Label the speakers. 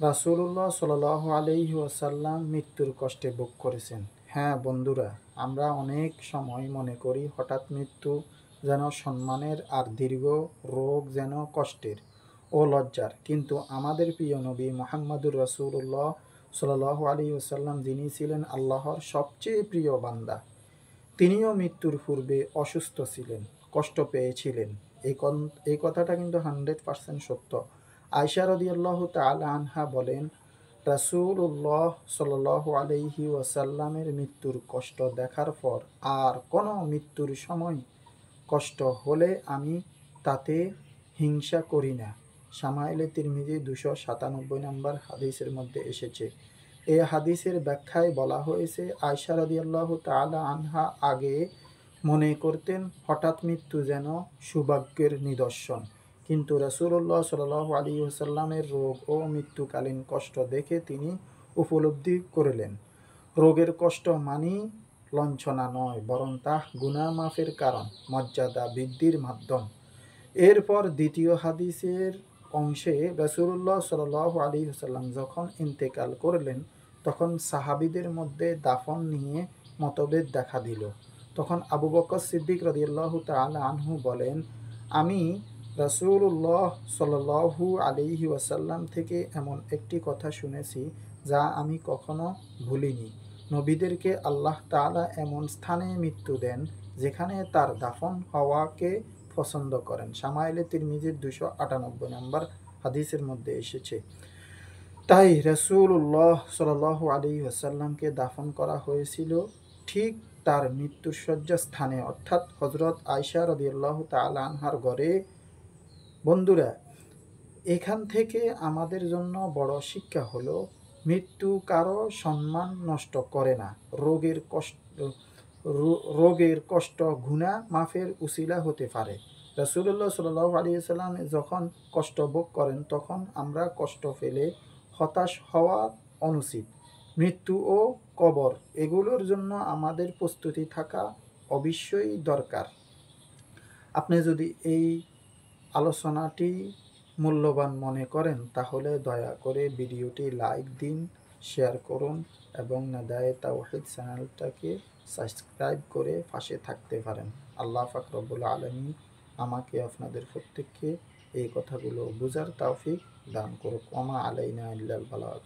Speaker 1: রাসূলুল্লাহ সাল্লাল্লাহু আলাইহি ওয়াসাল্লাম মৃত্যুর কষ্টে ভোগ করেছেন। হ্যাঁ বন্ধুরা, আমরা অনেক সময় মনে করি হঠাৎ মৃত্যু যেন সম্মানের আর দীর্ঘ রোগ যেন কষ্টের ও লজ্জার। কিন্তু আমাদের প্রিয় নবী মুহাম্মদুর রাসূলুল্লাহ সাল্লাল্লাহু আলাইহি ওয়াসাল্লাম, যিনি ছিলেন আল্লাহর সবচেয়ে প্রিয় বান্দা, তিনিও মৃত্যুর পূর্বে অসুস্থ ছিলেন, কষ্ট পেয়েছিলেন। এই কথাটা কিন্তু 100% সত্য। আয়েশা রাদিয়াল্লাহু তাআলা আনহা বলেন, রাসূলুল্লাহ সাল্লাল্লাহু আলাইহি ওয়াসাল্লামের মৃত্যুর কষ্ট দেখার পর আর কোনো মৃত্যুর সময় কষ্ট হলে আমি তাতে হিংসা করি না। শামাইলে তিরমিজি 297 নম্বর হাদিসের মধ্যে এসেছে। এই হাদিসের ব্যাখ্যায় বলা হয়েছে, আয়েশা রাদিয়াল্লাহু তাআলা আনহা আগে মনে করতেন হঠাৎ মৃত্যু যেন সৌভাগ্যের নিদর্শন, কিন্তু রাসূলুল্লাহ সাল্লাল্লাহু আলাইহি ওয়াসাল্লামের রোগ ও মৃত্যুকালীন কষ্ট দেখে তিনি উপলব্ধি করলেন, রোগের কষ্ট মানি লাঞ্ছনা নয়, বরং তা গুনাহ মাফের কারণ, মর্যাদা বৃদ্ধির মাধ্যম। এরপর দ্বিতীয় হাদিসের অংশে রাসূলুল্লাহ সাল্লাল্লাহু আলাইহি ওয়াসাল্লাম যখন ইন্তেকাল করলেন, তখন সাহাবীদের মধ্যে দাফন নিয়ে মতভেদ দেখা দিল। তখন আবু বকর সিদ্দিক রাদিয়াল্লাহু তাআলা আনহু বলেন, আমি রাসূলুল্লাহ সাল্লাল্লাহু আলাইহি ওয়াসাল্লাম থেকে এমন একটি কথা শুনেছি যা আমি কখনো ভুলিনি। নবীদেরকে আল্লাহ তাআলা এমন স্থানে মৃত্যু দেন যেখানে তার দাফন হওয়াকে পছন্দ করেন। শামাইলে তিরমিজির 298 নম্বর হাদিসের মধ্যে এসেছে। তাই রাসূলুল্লাহ সাল্লাল্লাহু আলাইহি ওয়াসাল্লামকে দাফন করা হয়েছিল ঠিক তার মৃত্যুর শয্যা স্থানে, অর্থাৎ হযরত আয়েশা রাদিয়াল্লাহু তাআলা আনহার ঘরে। বন্ধুরা, এখান থেকে আমাদের জন্য বড় শিক্ষা হলো, মৃত্যু কারো সম্মান নষ্ট করে না। রোগের কষ্ট গুনাহ মাফের উসিলা হতে পারে। রাসূলুল্লাহ সাল্লাল্লাহু আলাইহি ওয়াসাল্লাম যখন কষ্ট ভোগ করেন, তখন আমরা কষ্ট পেলে হতাশ হওয়া অনুচিত। মৃত্যু ও কবর এগুলোর জন্য আমাদের প্রস্তুতি থাকা অবশ্যই দরকার। আপনি যদি এই আলোচনাটি মূল্যবান মনে করেন, তাহলে দয়া করে ভিডিওটি লাইক দিন, শেয়ার করুন এবং নাদায়ে তাওহীদ চ্যানেলটাকে সাবস্ক্রাইব করে পাশে থাকতে পারেন। আল্লাহ পাক রব্বুল আলামিন আমাকে আপনাদের প্রত্যেককে এই কথাগুলো বোঝার তৌফিক দান করুক। ওমা আলাইনা ইল্লাল বালাগ।